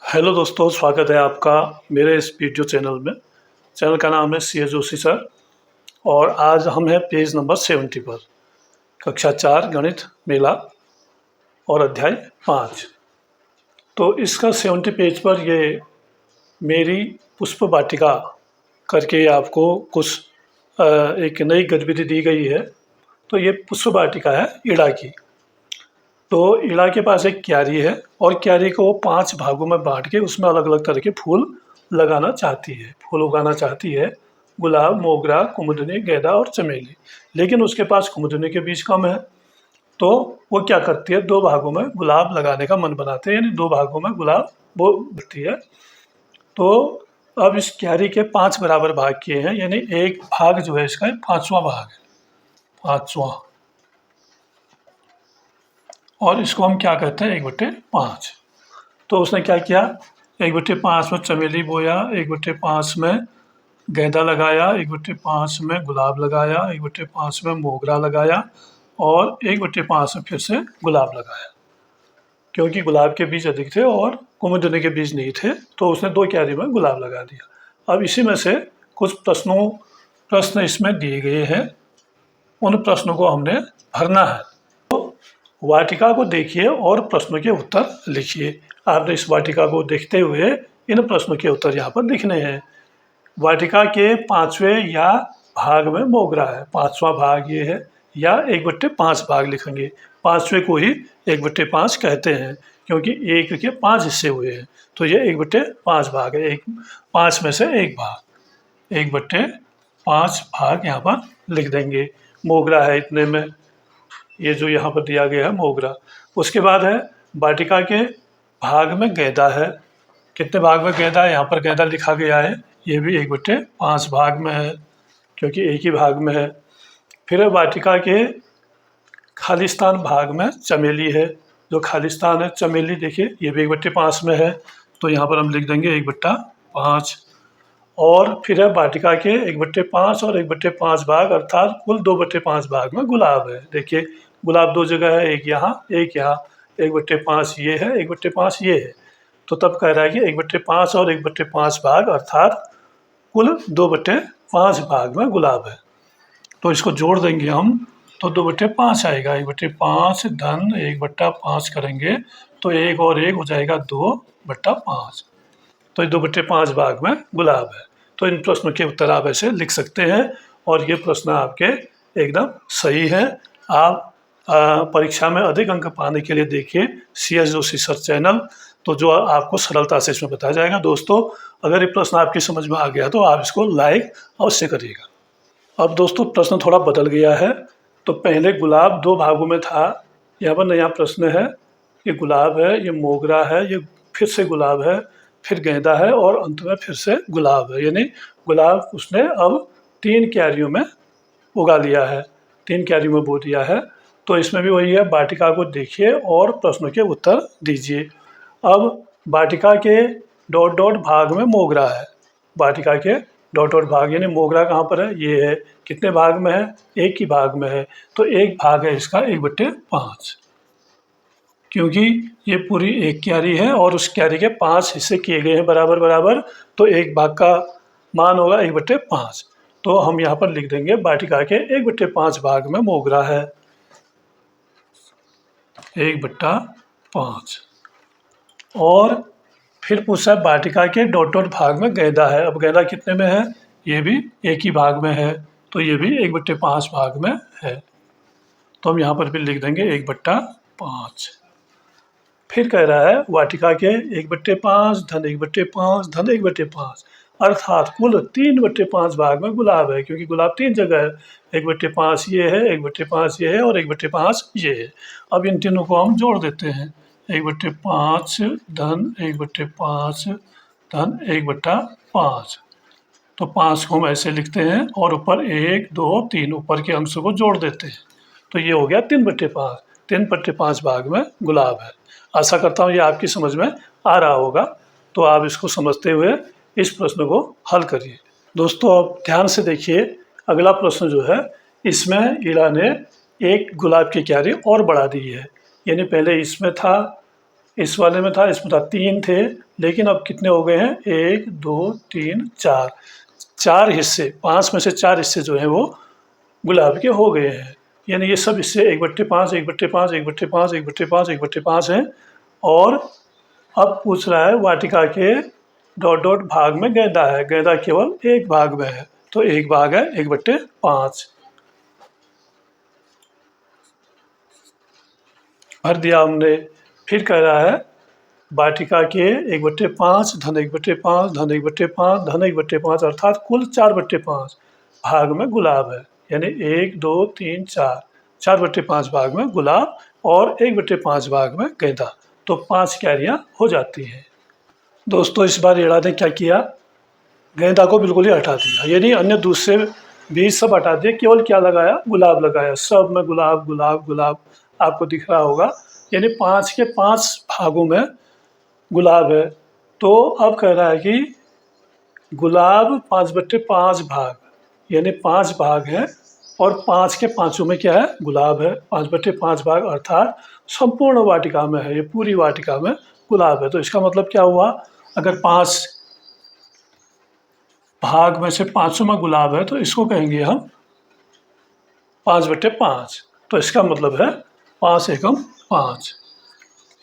Hello दोस्तों, स्वागत है आपका मेरे इस वीडियो चैनल में। चैनल का नाम है सी एस जोशी सर और आज हम हैं पेज नंबर 70 पर। कक्षा 4 गणित मेला और अध्याय 5। तो इसका 70 पेज पर ये मेरी पुष्प वाटिका करके आपको कुछ एक नई गतिविधि दी गई है। तो ये पुष्प वाटिका है इड़ा की। तो इड़ा के पास एक क्यारी है और क्यारी को वो 5 भागों में बांट के उसमें अलग अलग तरह के फूल लगाना चाहती है, फूल उगाना चाहती है। गुलाब, मोगरा, कुमुदनी, गेंदा और चमेली। लेकिन उसके पास कुमुदनी के बीज कम है, तो वो क्या करती है, 2 भागों में गुलाब लगाने का मन बनाते हैं, यानी 2 भागों में गुलाब वो बढ़ती है। तो अब इस क्यारी के 5 बराबर भाग किए हैं, यानी एक भाग जो है इसका 5वां भाग है, 5वां। और इसको हम क्या कहते हैं, 1/5। तो उसने क्या किया, 1/5 में चमेली बोया, 1/5 में गेंदा लगाया, 1/5 में गुलाब लगाया, 1/5 में मोगरा लगाया और 1/5 में फिर से गुलाब लगाया। क्योंकि गुलाब के बीज अधिक थे और कुमुदनी के बीज नहीं थे, तो उसने 2 क्यारी में गुलाब लगा दिया। अब इसी में से कुछ प्रश्न इसमें दिए गए हैं, उन प्रश्नों को हमने भरना है। वाटिका को देखिए और प्रश्नों के उत्तर लिखिए। आपने इस वाटिका को देखते हुए इन प्रश्नों के उत्तर यहाँ पर लिखने हैं। वाटिका के 5वें या भाग में मोगरा है, 5वां भाग ये है, या 1/5 भाग लिखेंगे। 5वें को ही 1/5 कहते हैं, क्योंकि 1 के 5 हिस्से हुए हैं, तो ये 1/5 भाग है। 5 में से 1 भाग, 1/5 भाग यहाँ पर लिख देंगे। मोगरा है इतने में, ये जो यहाँ पर दिया गया है मोगरा। उसके बाद है वाटिका के भाग में गेंदा है। कितने भाग में गेंदा है, यहाँ पर गेंदा लिखा गया है, ये भी 1/5 भाग में है, क्योंकि एक ही भाग में है। फिर वाटिका के खालिस्तान भाग में चमेली है। जो खालिस्तान है चमेली, देखिए ये भी 1/5 में है, तो यहाँ पर हम लिख देंगे 1/5। और फिर है वाटिका के 1/5 और 1/5 भाग, अर्थात कुल 2/5 भाग में गुलाब है। देखिए गुलाब 2 जगह है, एक यहाँ एक यहाँ, 1/5 ये है, 1/5 ये है। तो तब कह रहा है कि 1/5 और 1/5 भाग, अर्थात कुल 2/5 भाग में गुलाब है। तो इसको जोड़ देंगे हम, तो 2/5 आएगा। 1/5 धन 1/5 करेंगे तो 1 और 1 हो जाएगा 2/5। तो ये 2/5 भाग में गुलाब है। तो इन प्रश्नों के उत्तर आप ऐसे लिख सकते हैं और ये प्रश्न आपके एकदम सही हैं। आप परीक्षा में अधिक अंक पाने के लिए देखिए CS जोशी सर चैनल, तो जो आपको सरलता से इसमें बताया जाएगा। दोस्तों, अगर ये प्रश्न आपकी समझ में आ गया तो आप इसको लाइक अवश्य करिएगा। अब दोस्तों प्रश्न थोड़ा बदल गया है। तो पहले गुलाब 2 भागों में था, यहाँ पर नया प्रश्न है, ये गुलाब है, ये मोगरा है, ये फिर से गुलाब है, फिर गेंदा है और अंत में फिर से गुलाब है। यानी गुलाब उसने अब 3 क्यारियों में उगा लिया है, 3 क्यारियों में बो दिया है। तो इसमें भी वही है, वाटिका को देखिए और प्रश्नों के उत्तर दीजिए। अब वाटिका के डॉट डॉट भाग में मोगरा है। वाटिका के डॉट डॉट भाग, यानी मोगरा कहाँ पर है, ये है। कितने भाग में है, एक ही भाग में है, तो एक भाग है इसका 1/5, क्योंकि ये पूरी एक क्यारी है और उस क्यारी के 5 हिस्से किए गए हैं बराबर बराबर, तो एक भाग का मान होगा 1/5। तो हम यहाँ पर लिख देंगे वाटिका के 1/5 भाग में मोगरा है, 1/5। और फिर पूछा वाटिका के डॉट डॉट भाग में गेंदा है। अब गेंदा कितने में है, ये भी एक ही भाग में है, तो ये भी 1/5 भाग में है। तो हम यहाँ पर भी लिख देंगे 1/5। फिर कह रहा है वाटिका के 1/5 धन 1/5 धन 1/5, अर्थात कुल 3/5 भाग में गुलाब है, क्योंकि गुलाब 3 जगह है। 1/5 ये है, 1/5 ये है और 1/5 ये है। अब इन तीनों को हम जोड़ देते हैं, 1/5 धन 1/5 धन 1/5। तो 5 को हम ऐसे लिखते हैं और ऊपर 1 2 3 ऊपर के अंशों को जोड़ देते हैं, तो ये हो गया 3/5। 3/5 भाग में गुलाब है। आशा करता हूँ ये आपकी समझ में आ रहा होगा। तो आप इसको समझते हुए इस प्रश्न को हल करिए। दोस्तों अब ध्यान से देखिए, अगला प्रश्न जो है, इसमें इड़ा ने एक गुलाब की क्यारी और बढ़ा दी है। यानी पहले इसमें था इस वाले में था, इसमें था 3 थे, लेकिन अब कितने हो गए हैं? 1 2 3 4, 4 हिस्से, 5 में से 4 हिस्से जो हैं वो गुलाब के हो गए हैं। यानी ये सब हिस्से 1/5 1/5 1/5 1/5 1/5 हैं। और अब पूछ रहा है वाटिका के डॉट डॉट भाग में गेंदा है। गेंदा केवल एक भाग में है, तो एक भाग है 1/5। भर दिया हमने। फिर कह रहा है वाटिका के 1/5 धन 1/5 धन 1/5 धन 1/5 अर्थात कुल 4/5 भाग में गुलाब है। यानी 1 2 3 4, 4/5 भाग में गुलाब और 1/5 भाग में गेंदा। तो 5 क्यारियाँ हो जाती हैं। दोस्तों इस बार एड़ा ने क्या किया? गेंदा को बिल्कुल ही हटा दिया, यानी अन्य दूसरे बीज सब हटा दिए, केवल क्या लगाया? गुलाब लगाया। सब में गुलाब गुलाब गुलाब आपको दिख रहा होगा। यानी 5 के 5 भागों में गुलाब है। तो अब कह रहा है कि गुलाब 5/5 भाग, यानी 5 भाग हैं और 5 के पाँचों में क्या है? गुलाब है। 5/5 भाग अर्थात संपूर्ण वाटिका में है, ये पूरी वाटिका में गुलाब है। तो इसका मतलब क्या हुआ? अगर 5 भाग में से 5 में गुलाब है तो इसको कहेंगे हम 5/5। तो इसका मतलब है 5 एकम 5,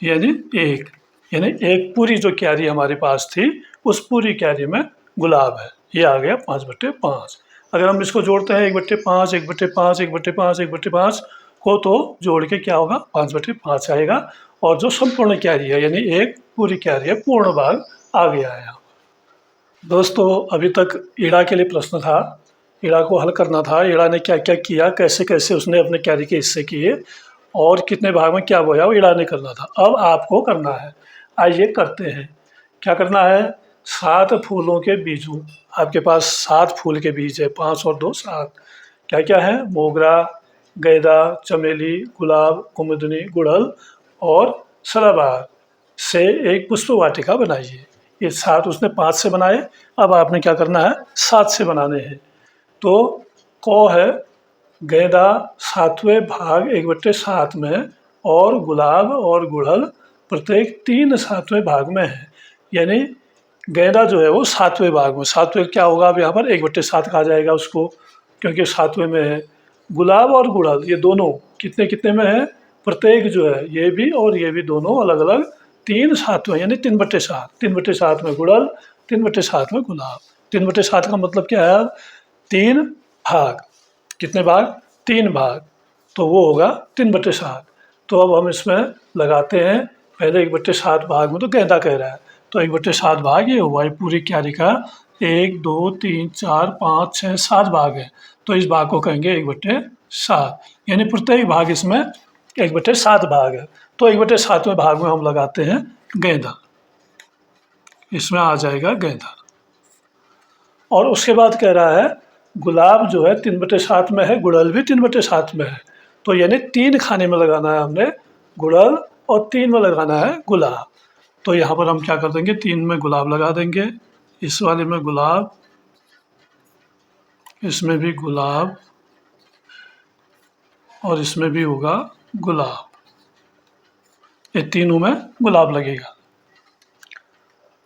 यानी 1। यानी एक पूरी जो क्यारी हमारे पास थी उस पूरी क्यारी में गुलाब है। ये आ गया 5/5। अगर हम इसको जोड़ते हैं 1/5 1/5 1/5 1/5 को, तो जोड़ के क्या होगा? 5/5 आएगा। और जो संपूर्ण क्यारी है यानी एक पूरी क्यारी है, पूर्ण भाग आ गया है। दोस्तों अभी तक ईड़ा के लिए प्रश्न था, ईड़ा को हल करना था। ईड़ा ने क्या क्या किया, कैसे कैसे उसने अपने क्यारी के हिस्से किए और कितने भाग में क्या बोया, वो ईड़ा ने करना था। अब आपको करना है। आइए करते हैं। क्या करना है? 7 फूलों के बीजों, आपके पास 7 फूल के बीज है, 5 और 2 7। क्या क्या है? मोगरा, गेंदा, चमेली, गुलाब, कुमुदनी, गुड़हल और सदाबहार से एक पुष्प वाटिका बनाइए। ये 7 उसने 5 से बनाए, अब आपने क्या करना है? 7 से बनाने हैं। तो क है गेंदा 7वें भाग 1/7 में और गुलाब और गुड़हल प्रत्येक 3 7वें भाग में है। यानी गेंदा जो है वो 7वें भाग में, 7वें क्या होगा? अब यहाँ पर 1/7 कहा जाएगा उसको, क्योंकि 7वें में है। गुलाब और गुड़हल ये दोनों कितने कितने में है? प्रत्येक जो है ये भी और ये भी दोनों अलग अलग 3 7वें, यानी 3/7। 3/7 में गुड़हल, 3/7 में गुलाब। 3/7 का मतलब क्या है? 3 भाग। कितने भाग? 3 भाग। तो वो होगा 3/7। तो अब हम इसमें लगाते हैं। पहले 1/7 भाग में तो गेंदा कह रहा है, तो 1/7 भाग ये हुआ। ये पूरी क्यारी का 1 2 3 4 5 6 7 भाग है, तो इस भाग को कहेंगे 1/7। यानी प्रत्येक भाग इसमें 1/7 भाग है। तो 1/7वें भाग में हम लगाते हैं गेंदा, इसमें आ जाएगा गेंदा। और उसके बाद कह रहा है गुलाब जो है 3/7 में है, गुड़हल भी 3/7 में है। तो यानी 3 खाने में लगाना है हमने गुड़हल और 3 में लगाना है गुलाब। तो यहाँ पर हम क्या कर देंगे? 3 में गुलाब लगा देंगे, इस वाले में गुलाब, इसमें भी गुलाब और इसमें भी होगा गुलाब। ये तीनों में गुलाब लगेगा।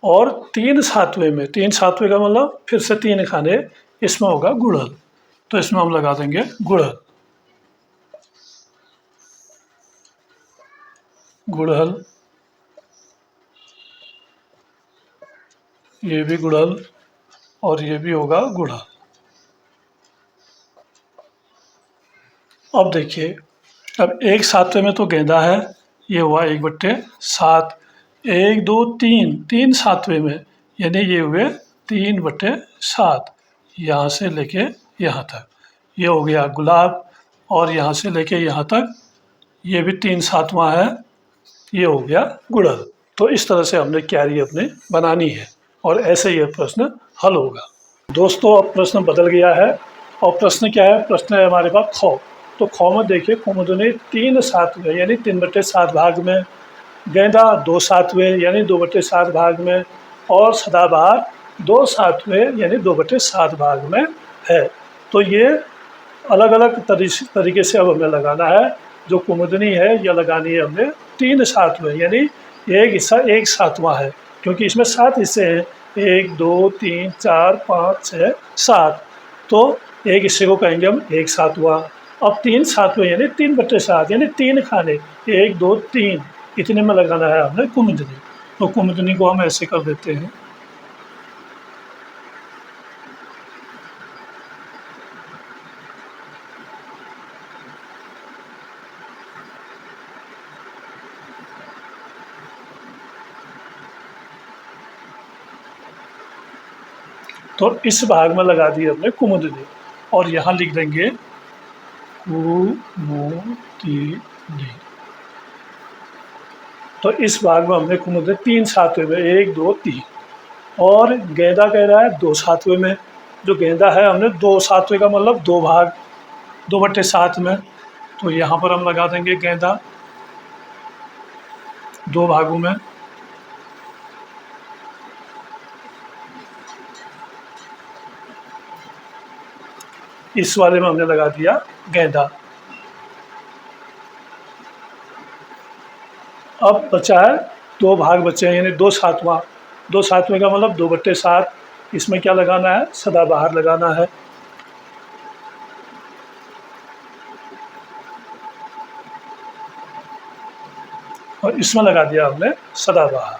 और 3 7वें में, 3 7वें का मतलब फिर से 3 खाने, इसमें होगा गुड़हल। तो इसमें हम लगा देंगे गुड़हल। गुड़हल, ये भी गुड़हल और ये भी होगा गुड़हल। अब देखिए, अब 1 7वें में तो गेंदा है, ये हुआ 1/7। 1 2 3, 3 7वें में, यानी ये हुए 3/7। यहाँ से लेके यहाँ तक ये हो गया गुलाब, और यहाँ से लेके यहाँ तक ये भी 3 7वां है, ये हो गया गुड़हल। तो इस तरह से हमने क्यारी अपनी बनानी है और ऐसे ये प्रश्न हल होगा। दोस्तों अब प्रश्न बदल गया है, और प्रश्न क्या है? प्रश्न है हमारे पास खौ। तो खौ में देखिए, कुमुदनी 3 7वें यानी 3/7 भाग में, गेंदा 2 7वें यानी 2/7 भाग में, और सदाबहार 2 7वें यानी 2/7 भाग में है। तो ये अलग अलग तरीके से अब हमें लगाना है। जो कुमुदनी है यह लगानी है हमने 3 7वें, यानी एक हिस्सा 1/7वां है, क्योंकि इसमें 7 हिस्से हैं, 1 2 3 4 5 6 7, तो एक हिस्से को कहेंगे हम 1/7वां। अब 3/7वें यानी 3/7 यानी 3 खाने, 1 2 3 इतने में लगाना है हमने कुमुदनी। तो कुमुदनी को हम ऐसे कर देते हैं, तो इस भाग में लगा दी हमने कुमुदनी और यहाँ लिख देंगे कुमुदनी। तो इस भाग में हमने कुमुदनी 3/7वें में 1 2 3, और गेंदा कह रहा है 2/7वें में। जो गेंदा है हमने 2/7वें का मतलब 2 भाग, 2/7 में, तो यहाँ पर हम लगा देंगे गेंदा 2 भागों में। इस वाले में हमने लगा दिया गेंदा। अब बचा है 2 भाग बचे हैं, यानी 2/7वां। 2/7वें का मतलब 2/7, इसमें क्या लगाना है, सदाबहार लगाना है। और इसमें लगा दिया हमने सदाबहार।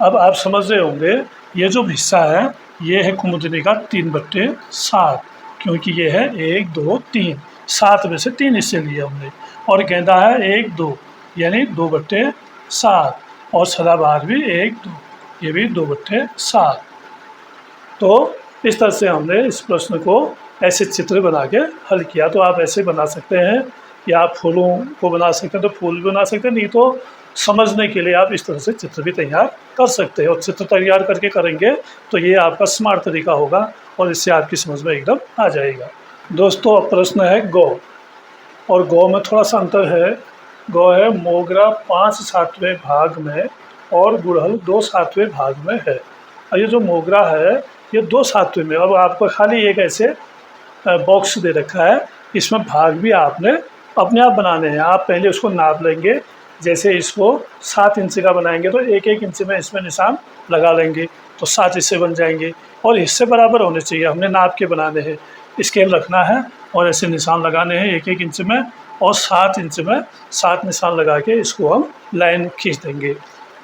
अब आप समझ रहे होंगे, ये जो हिस्सा है ये है कुमुदनी का 3/7, क्योंकि ये है 1 2 3, 7 में से 3 हिस्से लिए हमने, और गेंदा है 1 2 यानी 2/7, और सदाबहार भी 1 2, ये भी 2/7। तो इस तरह से हमने इस प्रश्न को ऐसे चित्र बना के हल किया। तो आप ऐसे बना सकते हैं, या आप फूलों को बना सकते हैं तो फूल भी बना सकते हैं, नहीं तो समझने के लिए आप इस तरह से चित्र भी तैयार कर सकते हैं। और चित्र तैयार करके करेंगे तो ये आपका स्मार्ट तरीका होगा और इससे आपकी समझ में एकदम आ जाएगा। दोस्तों, अब प्रश्न है गौ, और गौ में थोड़ा सा अंतर है। गौ है मोगरा 5/7वें भाग में और गुड़हल 2/7वें भाग में है। और ये जो मोगरा है ये 2/7वें में। अब आपको खाली एक ऐसे बॉक्स दे रखा है, इसमें भाग भी आपने अपने आप बनाने हैं। आप पहले उसको नाप लेंगे, जैसे इसको 7 इंच का बनाएंगे तो 1 1 इंच में इसमें निशान लगा लेंगे, तो 7 हिस्से बन जाएंगे। और हिस्से बराबर होने चाहिए, हमने नाप के बनाने हैं। स्केल रखना है और ऐसे निशान लगाने हैं 1 1 इंच में, और 7 इंच में 7 निशान लगा के इसको हम लाइन खींच देंगे।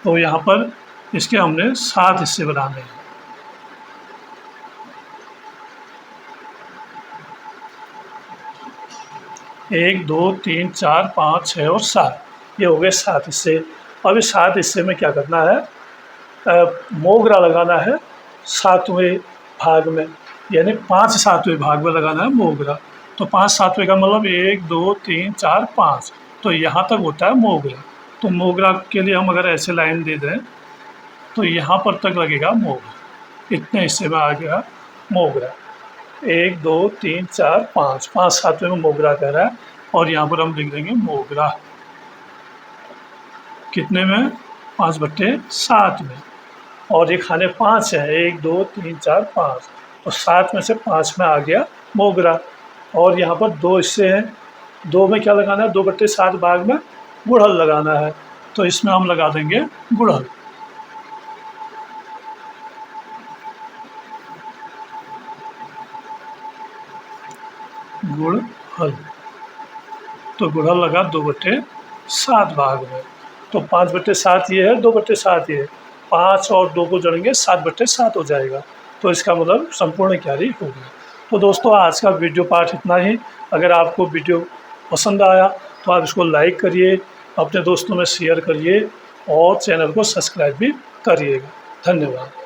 तो यहाँ पर इसके हमने 7 हिस्से बनाने हैं। 1 2 3 4 5 6 और 7, ये हो गए 7 हिस्से। अब इस 7 हिस्से में क्या करना है, मोगरा लगाना है 7वें भाग में, यानी 5/7वें भाग में लगाना है मोगरा। तो 5/7वें का मतलब 1 2 3 4 5, तो यहाँ तक होता है मोगरा। तो मोगरा के लिए हम अगर ऐसे लाइन दे दें तो यहाँ पर तक लगेगा मोगरा, इतने हिस्से में आ गया मोगरा। 1 2 3 4 5, 5/7वें में मोगरा कह रहा है, और यहाँ पर हम लिख देंगे मोगरा कितने में, 5/7 में। और ये खाने 5 हैं, 1 2 3 4 5, तो 7 में से 5 में आ गया मोगरा। और यहाँ पर 2 हिस्से हैं, 2 में क्या लगाना है, 2/7 भाग में गुड़हल लगाना है, तो इसमें हम लगा देंगे गुड़हल। गुड़हल, तो गुड़हल लगा 2/7 भाग में। तो 5/7 ये है, 2/7 ये है, 5 और 2 को जोड़ेंगे 7/7 हो जाएगा। तो इसका मतलब संपूर्ण क्यारी हो गया। तो दोस्तों, आज का वीडियो पाठ इतना ही। अगर आपको वीडियो पसंद आया तो आप इसको लाइक करिए, अपने दोस्तों में शेयर करिए, और चैनल को सब्सक्राइब भी करिएगा। धन्यवाद।